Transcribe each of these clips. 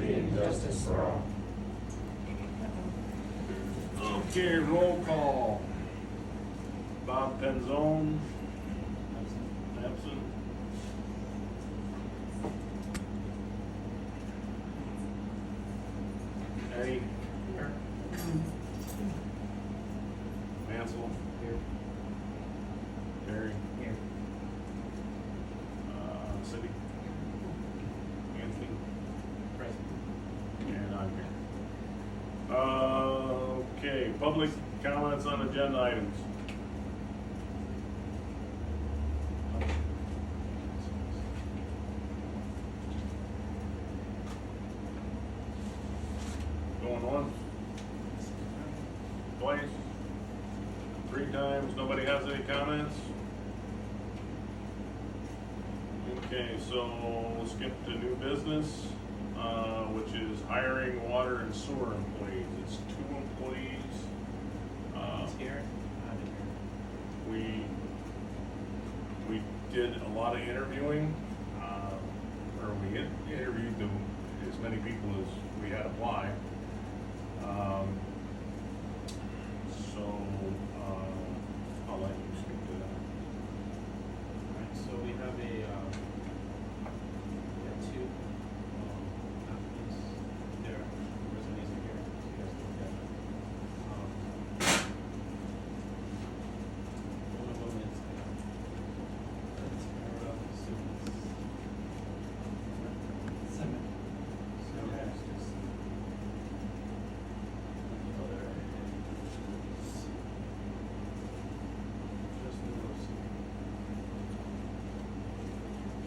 liberty and justice for all. Okay, roll call. Bob Penzone. Absent. Eddie. Here. Mansell. Here. Terry. Here. Cindy. Anthony. Present. And I'm here. Okay, public comments on agenda items. Going once, twice, 3 times, nobody has any comments? Okay, so let's get to new business, which is hiring water and sewer employees. It's 2 employees. He's here. Out of here. We did a lot of interviewing, or we interviewed as many people as we had apply. So I'll let you speak to that. Alright, so we have two applicants. Their resumes are here, so you guys can look at them. One of them is Simmons.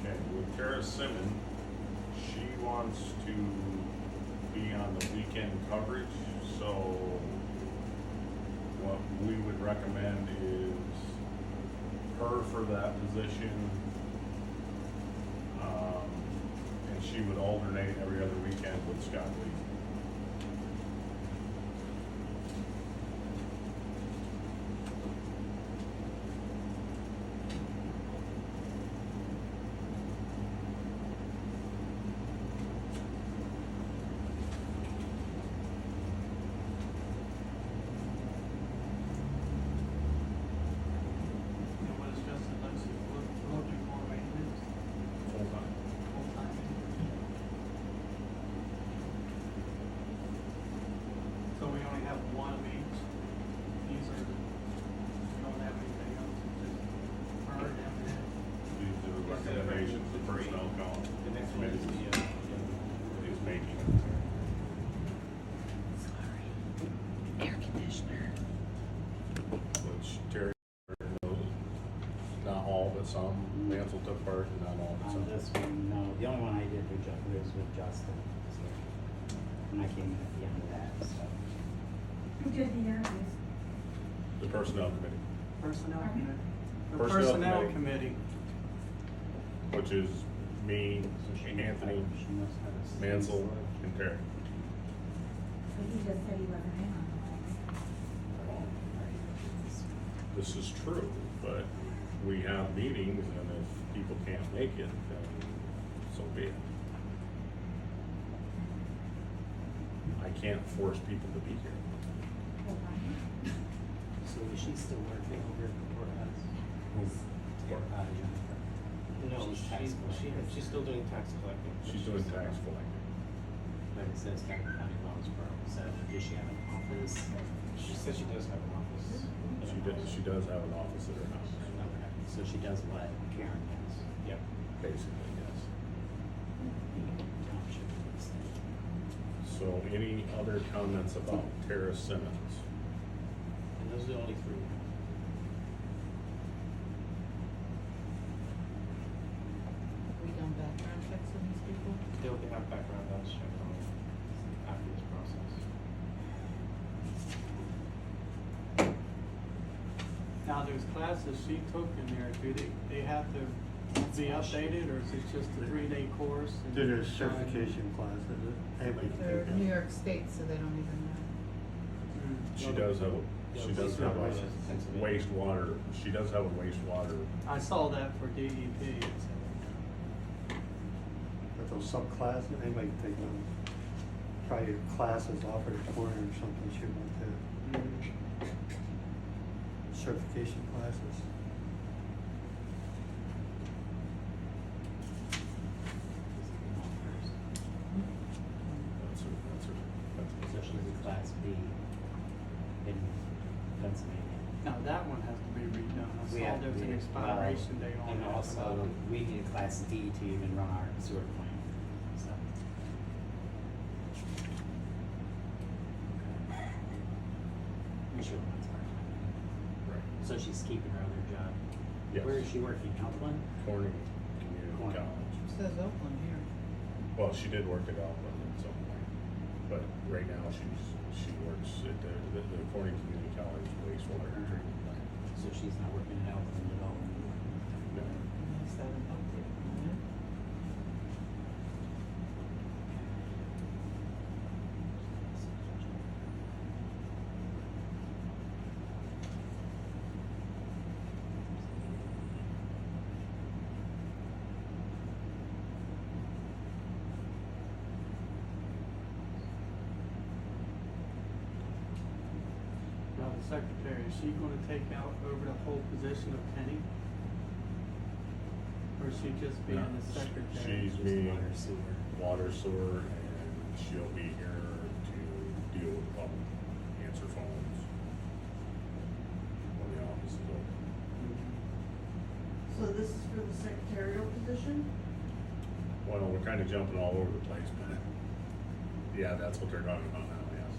Okay, with Tara Simmons, she wants to be on the weekend coverage, so what we would recommend is her for that position. And she would alternate every other weekend with Scott Lee. And what is Justin Lexi looking for maintenance? Full time. Full-time maintenance? So we only have one of each. These are, we don't have anything else, it's just her and him. These are the recommendations the personnel The next one is committee is making. Sorry. Air conditioner. Which Terry knows, not all, but some. Mansell took part, and not all, but On some. this one, no, the only one I did was with Justin, so, and I came in at the end of that, so. Who did the interviews? The personnel committee, Personnel Pardon? committee. The Personnel personnel committee. committee. which is me, Anthony, She must have a- Mansell, and Terry. But he just said he wasn't in on the last. This is true, but we have meetings, and if people can't make it, then so be it. I can't force people to be here. So is she still working over for us? Jennifer? No, She's tax collector. she's still doing tax collecting. She's doing tax collecting. But it says County Lawrenceville, so does she have an office? She says she does have an office. She does have an office at her house, Okay, so she does what Karen does? Yep. basically, yes. Township estate. So any other comments about Tara Simmons? And those are the only 3. We done background checks on these people? They'll have background that's checked on after this process. Now, there's classes she took in there, do they have to be updated, or is it just a 3-day course? and- Did a certification class, is it? Anybody can They're take New that. York State, so they don't even know. She does have, she does have a wastewater, she does have a wastewater. I saw that for DEP. But those subclasses, anybody can take them. probably classes offered at Corner or something, she went to certification classes. So she's a class B in Pennsylvania. Now, that one has to be redone. I We saw have to there's an be- expiration well, date on and that. also, we need a class D to even run our sewer plant, so. I'm sure that's part-time. Right. So she's keeping her other job. Yes. Where is she working, Outland? Corning Community Corning. College. It says Oakland here. Well, she did work at Outland at some point, but right now she works at the Corning Community College wastewater treatment plant. So she's not working at Outland at all anymore. No. Is that an update? Yeah. Now, the secretary, is she gonna take out over the whole position of Penny? Or is she just being No, the secretary? She's Just being water, sewer. water, sewer, and she'll be here to deal with the public, answer phones when the office is open. So this is for the secretarial position? Well, we're kind of jumping all over the place, but yeah, that's what they're talking about now, yes.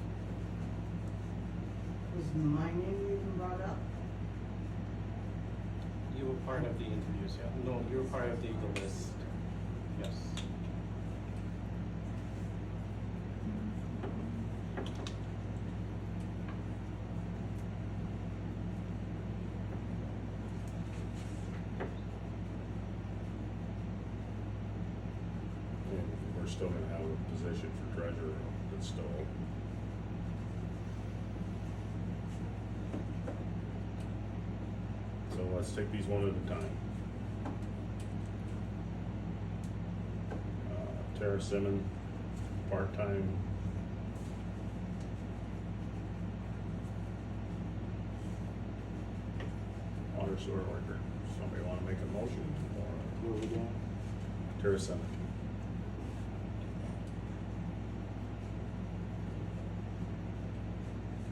Was my name even brought up? You were part of the interviews, yeah. No, you were part of the list. Yes. And we're still gonna have a position for treasurer that's still open. So let's take these one at a time. Tara Simmons, part-time. Water sewer worker. Somebody wanna make a motion Who are we doing? for Tara Simmons?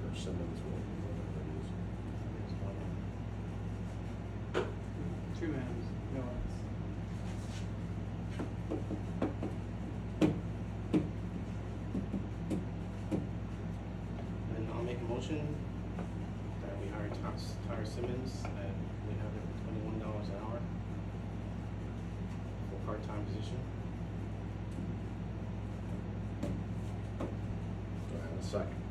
Or Simmons, whatever it is. Two ends, no ends. And I'll make a motion that we hire Tyler Simmons, and we have it $21 an hour for part-time position. Do I have a second?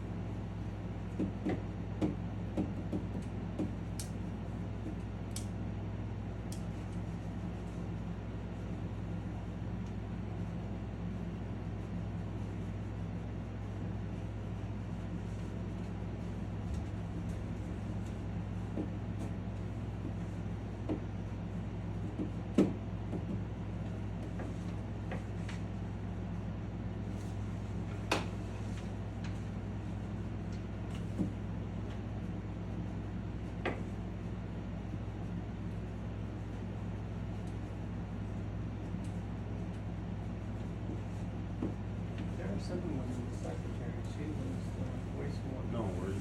There was someone was the secretary, she was the wastewater. No, we're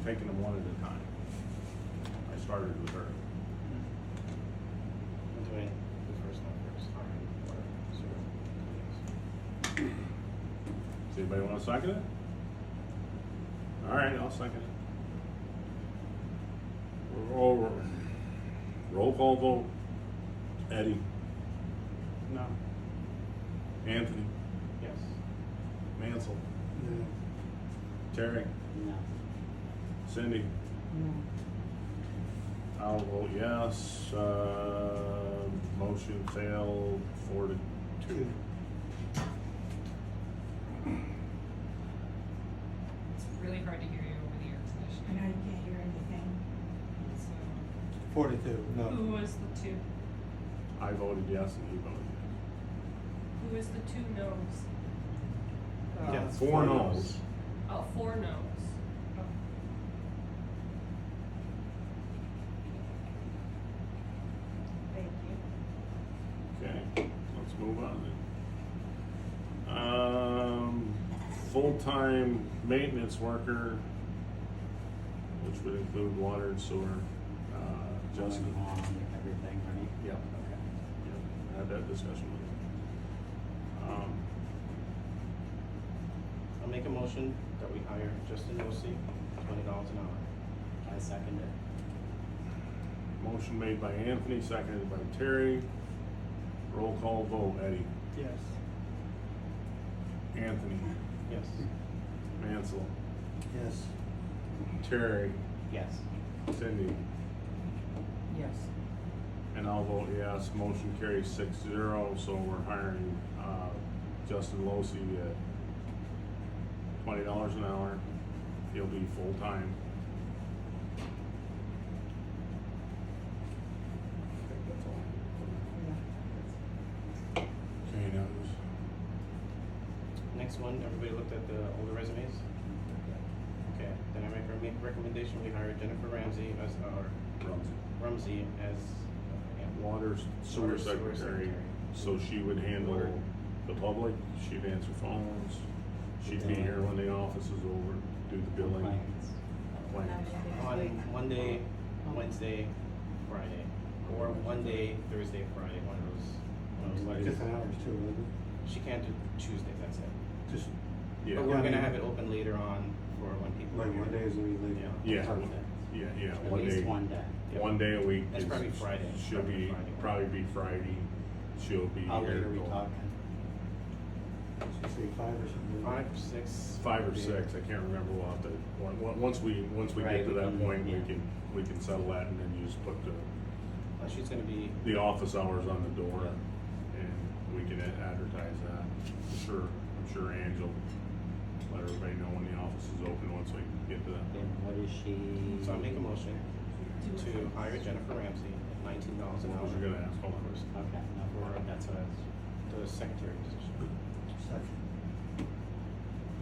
taking them one at a time. I started with her. I'm doing the first one first, hiring water sewer. Does anybody want to second it? All right, I'll second it. Roll call vote. Eddie, No, Anthony, Yes. Mansell, Yeah. Terry, No. Cindy. No. I'll vote yes. Motion failed 4-2. It's really hard to hear you over the air I know conditioning. you can't hear anything. So, 42, no. who was the two? I voted yes and he voted Who was the two no's? Yeah. 4 no's. Oh, 4 no's. Thank you. Okay, let's move on then. Full-time maintenance worker, which would include water and sewer, Justin. Going on everything, right? Yep. Okay. Yep, had that discussion with him. I'll make a motion that we hire Justin Losey, $20 an hour. I second it. Motion made by Anthony, seconded by Terry. Roll call vote, Eddie. Yes. Anthony. Yes. Mansell. Yes. Terry. Yes. Cindy. Yes. And I'll vote yes. Motion carries 6-0, so we're hiring, Justin Losey at $20 an hour. He'll be full-time. I think that's all. Okay, now who's? Next one, everybody looked at the older resumes? Okay, then I make a recommendation, we hire Jennifer Ramsey as our, Rumsey as, Water sewer secretary, so she would handle the public, she'd answer phones, she'd be here when the office is over, do the billing. Complaints. on Monday, Wednesday, Friday, or one day, Thursday, Friday, one of those like. Different hours too, isn't She can't do Tuesday, that's it. it? Just, Yeah, But we're gonna have it open later on for when people. like, are what here. days a week later? yeah, Perfect. yeah, At one least day, one day. one day a week. That's is- probably Friday. She'll Probably be, Friday. probably be Friday, she'll be How late here are we till talking? Should we say 5 or something? 5 or 6. 5 or 6, I can't remember, we'll have to, once we Right, get to we that can- point, yeah. we can settle that, and then you just put She's gonna be, the office hours on the door, and we can advertise that. I'm sure Ange will let everybody know when the office is open once we get to that. And what is she? so I make a motion to hire Jennifer Ramsey at $19 an What hour. was you gonna ask, hold on. Okay, no, that's what I was. The secretary position. Second.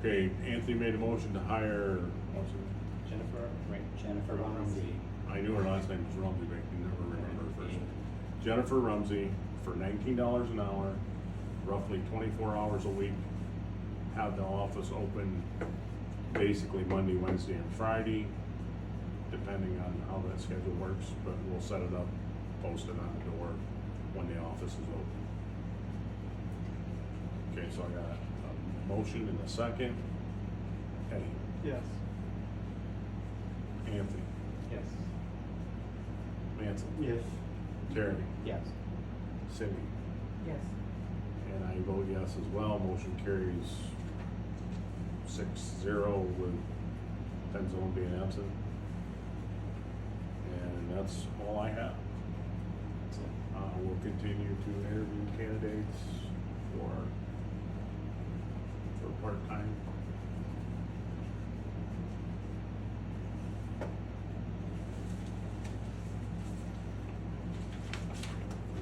Okay, Anthony made a motion to hire, what was it? Jennifer Rumsey. I knew her last name was Rumsey, but I can never remember her first name. Jennifer Rumsey for $19 an hour, roughly 24 hours a week. Have the office open basically Monday, Wednesday, and Friday, depending on how that schedule works, but we'll set it up, post it on the door when the office is open. Okay, so I got a motion and a second. Eddie, Yes. Anthony, Yes. Mansell, Yes. Terry, Yes. Cindy, Yes. and I vote yes as well. Motion carries 6-0 with Penzone being absent. And that's all I have. We'll continue to interview candidates for part-time.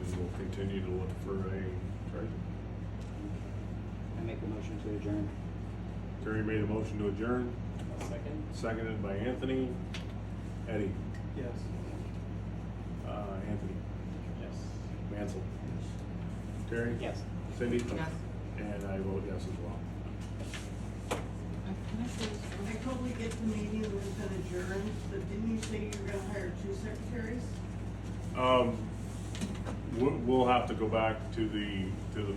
And we'll continue to look for a treasurer. I make a motion to adjourn. Terry made a motion to adjourn, A second? seconded by Anthony. Eddie, Yes. Anthony, Yes. Mansell, Yes. Terry? Yes. Cindy? Yes. And I vote yes as well. Can I say this? I totally get the meeting was gonna adjourn, but didn't you say you were gonna hire 2 secretaries? We'll have to go back to the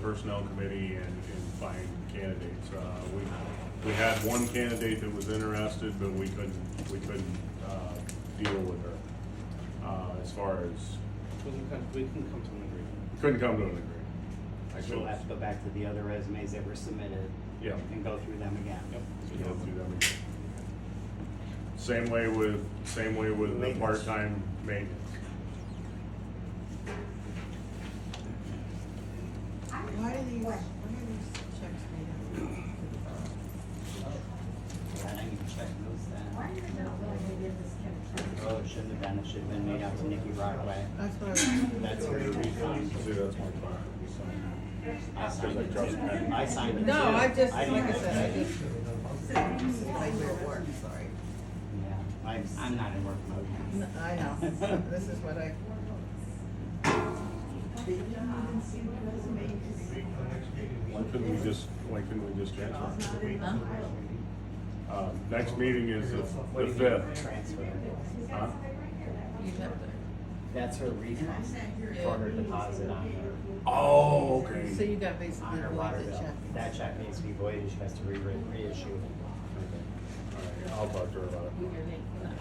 personnel committee and find candidates. We had one candidate that was interested, but we couldn't deal with her. As far as, We can come to an agreement. couldn't come to an agreement. So we'll have to go back to the other resumes that were submitted. Yeah. And go through them again. Yep. We don't do that again. Same way with the Maintenance. part-time maintenance. Why are these checks made out? I didn't even check those Why then. did it not really give this Kevin? Oh, it shouldn't have been, it should have been made out to Nikki Brockway. That's what I was. That's her refund. See, that's my file. Because I trust Penny. I signed it. No, too. I just, didn't like I even said, say I it. just, like we're at work, sorry. Yeah, I'm not in work mode. I know, this is what I. Why couldn't we just transfer? Huh? Next meeting is the What do you mean, fifth. transfer? Huh? You have to. That's her refund for her deposit on her, Oh, So okay. you got on basically her void water the bill. check. That check needs to be voided, she has to reissue it. Alright, I'll talk to her about it.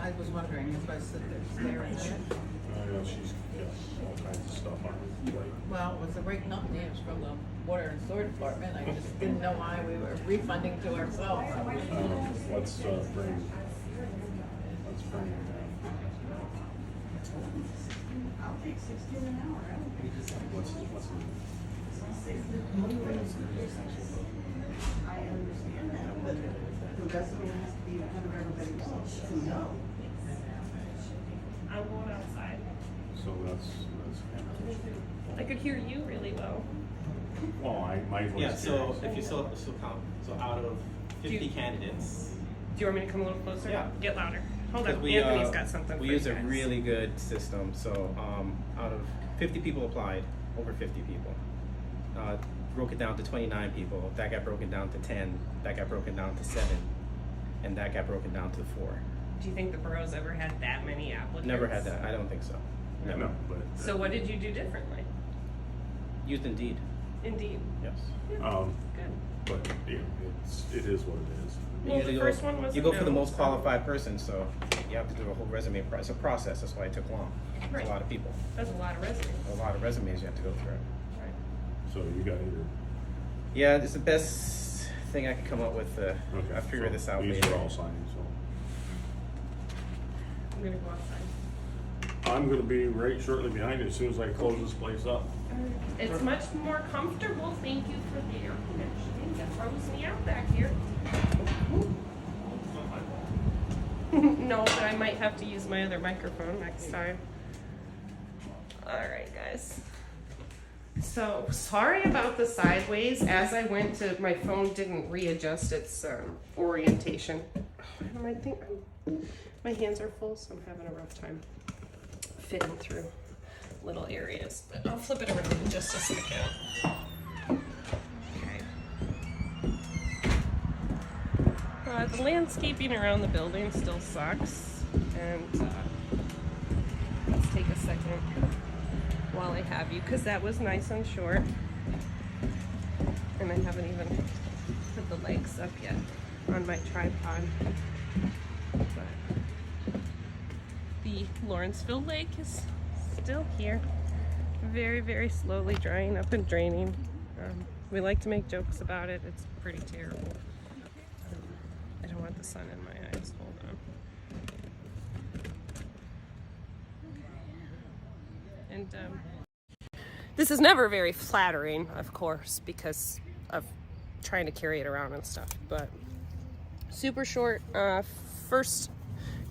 I was wondering if I sit there staring at it. I know she's got all kinds of stuff on her plate. Well, it was the right company, it was from the water and sewer department, I just didn't know why we were refunding to ourselves. Let's bring. I'll take 16 an hour, I don't think. What's I understand that, but the resident has to be in front of everybody else to know. I'm going outside. So that's. I could hear you really well. Well, my voice. Yeah, so carries. if you still count, so out of 50 Do you- candidates, Do you want me to come a little closer? Yeah. Get louder. Hold because on. we Anthony's got something we for use you a guys. really good system. So out of 50 people applied, over 50 people, broke it down to 29 people. That got broken down to 10. That got broken down to 7, and that got broken down to 4. Do you think the borough's ever had that many applicants? Never had that. I don't think so. Never. No, but. So what did you do differently? Used Indeed. Indeed. Yes. Good. But yeah, it is what it is. You Well, usually the first one was you a go for the no, most so- qualified person, so you have to do a whole resume process. It's a process. That's why it took long. It's Right. a lot of people, That's a lot of resumes. a lot of resumes you have to go through. Right. So you got either. Yeah, it's the best thing I could come up with. Okay. I'll figure so this out these later. are all signing, so. I'm gonna go outside. I'm gonna be right shortly behind you as soon as I close this place up. It's much more comfortable. Thank you for the air conditioning. That froze me out back here. No, but I might have to use my other microphone next time. All right, guys. So sorry about the sideways. As I went to, my phone didn't readjust its orientation. My hands are full, so I'm having a rough time fitting through little areas. But I'll flip it around in just a second. Okay. The landscaping around the building still sucks, and let's take a second while I have you, because that was nice and short, and I haven't even put the legs up yet on my tripod. But the Lawrenceville Lake is still here, very, very slowly drying up and draining. We like to make jokes about it. It's pretty terrible. I don't want the sun in my eyes. Hold on. And this is never very flattering, of course, because of trying to carry it around and stuff, but super short. First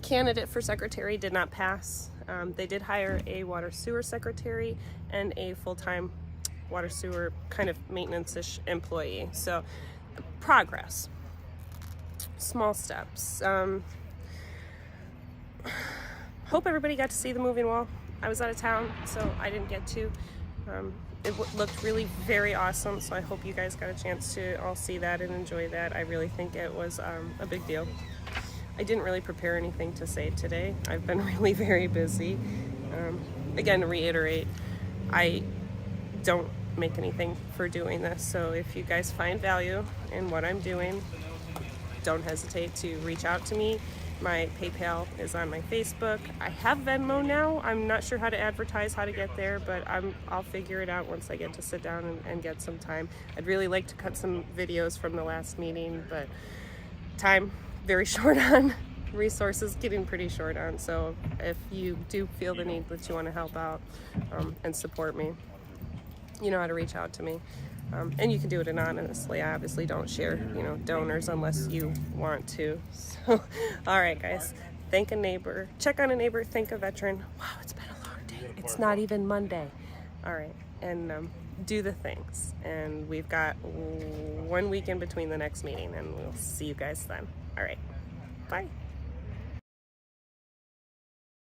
candidate for secretary did not pass. They did hire a water sewer secretary and a full-time water sewer kind of maintenance-ish employee. So progress, small steps. Hope everybody got to see the moving wall. I was out of town, so I didn't get to. It looked really very awesome, so I hope you guys got a chance to all see that and enjoy that. I really think it was a big deal. I didn't really prepare anything to say today. I've been really very busy. Again, to reiterate, I don't make anything for doing this, so if you guys find value in what I'm doing, don't hesitate to reach out to me. My PayPal is on my Facebook. I have Venmo now. I'm not sure how to advertise, how to get there, but I'll figure it out once I get to sit down and get some time. I'd really like to cut some videos from the last meeting, but time very short on, resources getting pretty short on. So if you do feel the need that you want to help out and support me, you know how to reach out to me. And you can do it anonymously. I obviously don't share, donors unless you want to. So, all right, guys. Thank a neighbor. Check on a neighbor. Thank a veteran. Wow, it's been a long day. It's not even Monday. All right. And do the things. And we've got 1 week in between the next meeting, and we'll see you guys then. All right, bye.